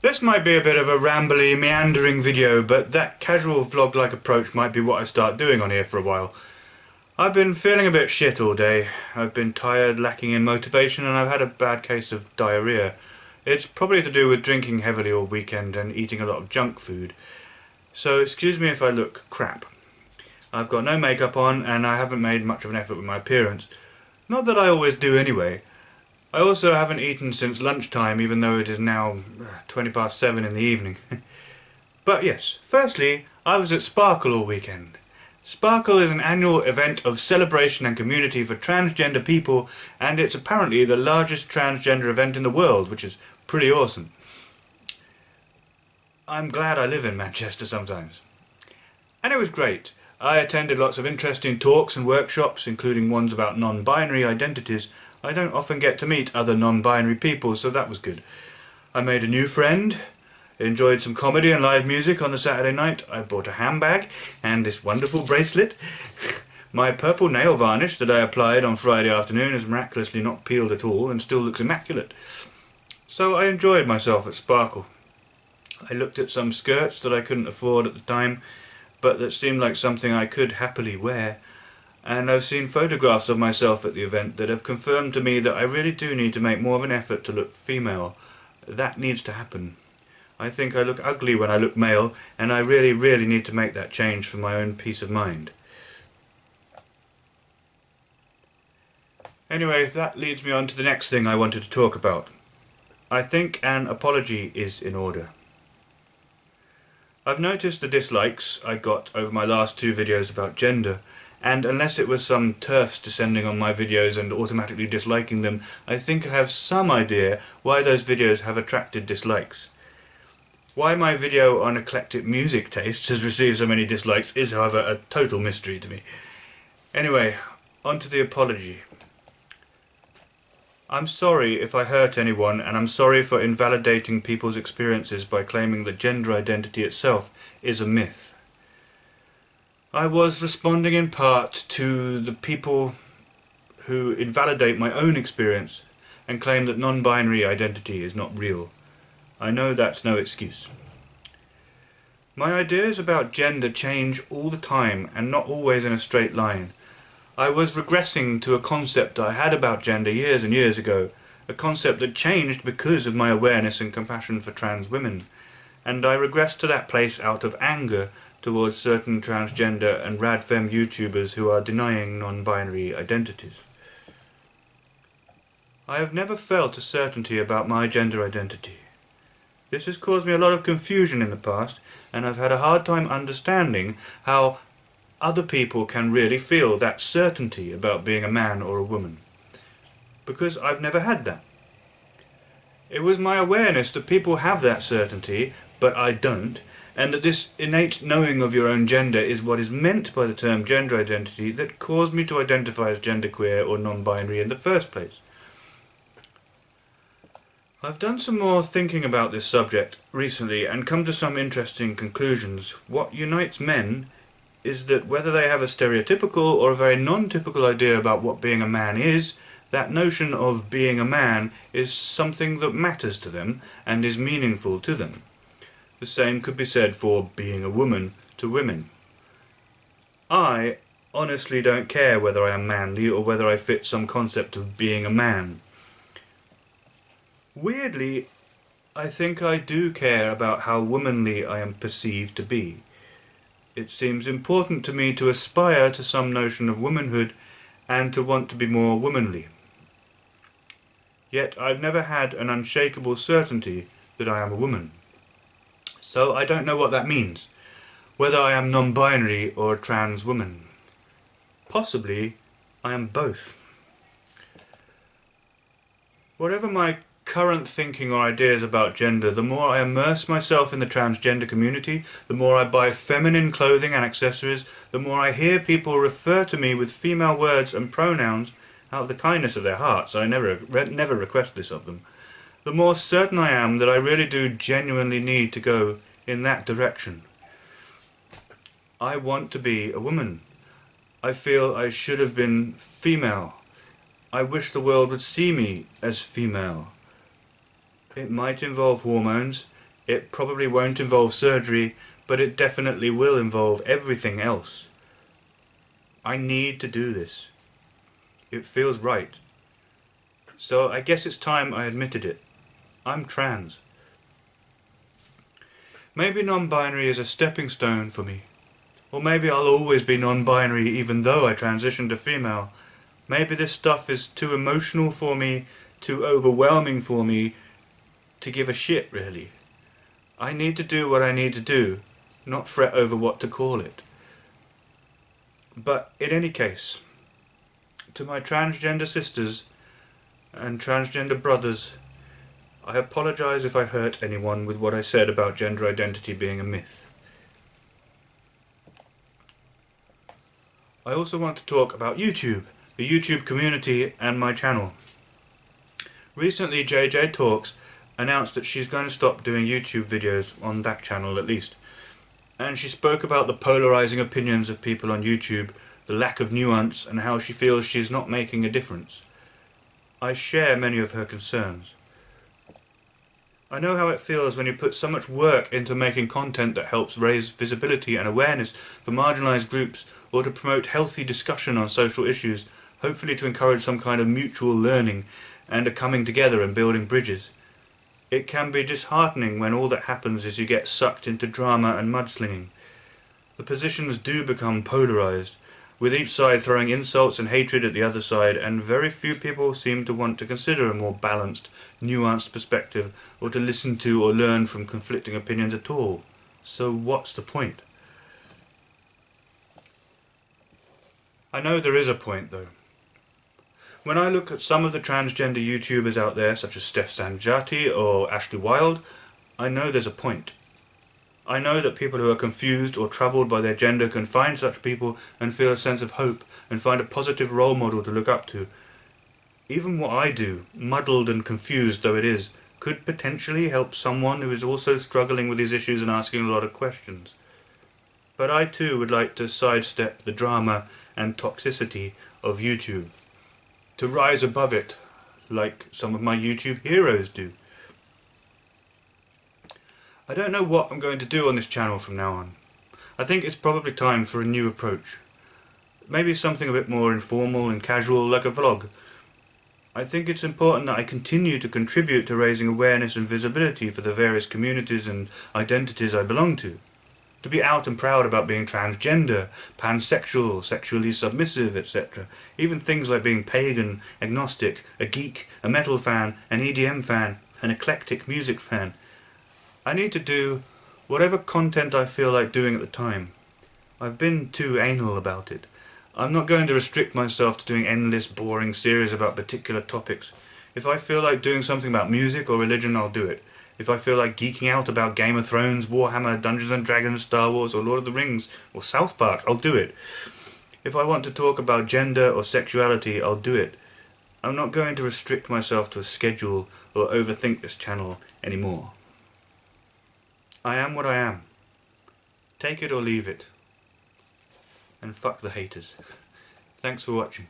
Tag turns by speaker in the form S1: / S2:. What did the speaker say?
S1: This might be a bit of a rambly, meandering video, but that casual vlog-like approach might be what I start doing on here for a while. I've been feeling a bit shit all day. I've been tired, lacking in motivation, and I've had a bad case of diarrhea. It's probably to do with drinking heavily all weekend and eating a lot of junk food. So excuse me if I look crap. I've got no makeup on and I haven't made much of an effort with my appearance. Not that I always do anyway. I also haven't eaten since lunchtime, even though it is now 7:20 in the evening. But yes, firstly, I was at Sparkle all weekend. Sparkle is an annual event of celebration and community for transgender people, and it's apparently the largest transgender event in the world, which is pretty awesome. I'm glad I live in Manchester sometimes. And it was great. I attended lots of interesting talks and workshops, including ones about non-binary identities. I don't often get to meet other non-binary people, so that was good. I made a new friend, enjoyed some comedy and live music on the Saturday night. I bought a handbag and this wonderful bracelet. My purple nail varnish that I applied on Friday afternoon is miraculously not peeled at all and still looks immaculate. So I enjoyed myself at Sparkle. I looked at some skirts that I couldn't afford at the time, but that seemed like something I could happily wear. And I've seen photographs of myself at the event that have confirmed to me that I really do need to make more of an effort to look female. That needs to happen. I think I look ugly when I look male, and I really need to make that change for my own peace of mind. Anyway, that leads me on to the next thing I wanted to talk about. I think an apology is in order. I've noticed the dislikes I got over my last two videos about gender, and unless it was some TERFs descending on my videos and automatically disliking them, I think I have some idea why those videos have attracted dislikes. Why my video on eclectic music tastes has received so many dislikes is, however, a total mystery to me. Anyway, on to the apology. I'm sorry if I hurt anyone, and I'm sorry for invalidating people's experiences by claiming that gender identity itself is a myth. I was responding in part to the people who invalidate my own experience and claim that non-binary identity is not real. I know that's no excuse. My ideas about gender change all the time and not always in a straight line. I was regressing to a concept I had about gender years and years ago, a concept that changed because of my awareness and compassion for trans women, and I regressed to that place out of anger towards certain transgender and radfem YouTubers who are denying non-binary identities. I have never felt a certainty about my gender identity. This has caused me a lot of confusion in the past, and I've had a hard time understanding how other people can really feel that certainty about being a man or a woman. Because I've never had that. It was my awareness that people have that certainty, but I don't, and that this innate knowing of your own gender is what is meant by the term gender identity that caused me to identify as genderqueer or non-binary in the first place. I've done some more thinking about this subject recently and come to some interesting conclusions. What unites men is that whether they have a stereotypical or a very non-typical idea about what being a man is, that notion of being a man is something that matters to them and is meaningful to them. The same could be said for being a woman to women. I honestly don't care whether I am manly or whether I fit some concept of being a man. Weirdly, I think I do care about how womanly I am perceived to be. It seems important to me to aspire to some notion of womanhood and to want to be more womanly. Yet I've never had an unshakable certainty that I am a woman. So I don't know what that means, whether I am non-binary or a trans woman. Possibly I am both. Whatever my current thinking or ideas about gender, the more I immerse myself in the transgender community, the more I buy feminine clothing and accessories, the more I hear people refer to me with female words and pronouns out of the kindness of their hearts. I never request this of them. The more certain I am that I really do genuinely need to go in that direction. I want to be a woman. I feel I should have been female. I wish the world would see me as female. It might involve hormones, It probably won't involve surgery, but it definitely will involve everything else. I need to do this. It feels right. So I guess it's time I admitted it. I'm trans. Maybe non-binary is a stepping stone for me. Or maybe I'll always be non-binary even though I transition to female. Maybe this stuff is too emotional for me, too overwhelming for me to give a shit, really. I need to do what I need to do, not fret over what to call it. But in any case, to my transgender sisters and transgender brothers, I apologise if I hurt anyone with what I said about gender identity being a myth. I also want to talk about YouTube, the YouTube community and my channel. Recently JJ Talks announced that she's going to stop doing YouTube videos, on that channel at least. And she spoke about the polarising opinions of people on YouTube, the lack of nuance, and how she feels she is not making a difference. I share many of her concerns. I know how it feels when you put so much work into making content that helps raise visibility and awareness for marginalised groups, or to promote healthy discussion on social issues, hopefully to encourage some kind of mutual learning and a coming together and building bridges. It can be disheartening when all that happens is you get sucked into drama and mudslinging. The positions do become polarised, with each side throwing insults and hatred at the other side, and very few people seem to want to consider a more balanced, nuanced perspective, or to listen to or learn from conflicting opinions at all. So what's the point? I know there is a point, though. When I look at some of the transgender YouTubers out there, such as Steph Sanjati or Ashley Wilde, I know there's a point. I know that people who are confused or troubled by their gender can find such people and feel a sense of hope and find a positive role model to look up to. Even what I do, muddled and confused though it is, could potentially help someone who is also struggling with these issues and asking a lot of questions. But I too would like to sidestep the drama and toxicity of YouTube, to rise above it, like some of my YouTube heroes do. I don't know what I'm going to do on this channel from now on. I think it's probably time for a new approach. Maybe something a bit more informal and casual, like a vlog. I think it's important that I continue to contribute to raising awareness and visibility for the various communities and identities I belong to. To be out and proud about being transgender, pansexual, sexually submissive, etc. Even things like being pagan, agnostic, a geek, a metal fan, an EDM fan, an eclectic music fan. I need to do whatever content I feel like doing at the time. I've been too anal about it. I'm not going to restrict myself to doing endless, boring series about particular topics. If I feel like doing something about music or religion, I'll do it. If I feel like geeking out about Game of Thrones, Warhammer, Dungeons and Dragons, Star Wars, or Lord of the Rings, or South Park, I'll do it. If I want to talk about gender or sexuality, I'll do it. I'm not going to restrict myself to a schedule or overthink this channel anymore. I am what I am. Take it or leave it. And fuck the haters. Thanks for watching.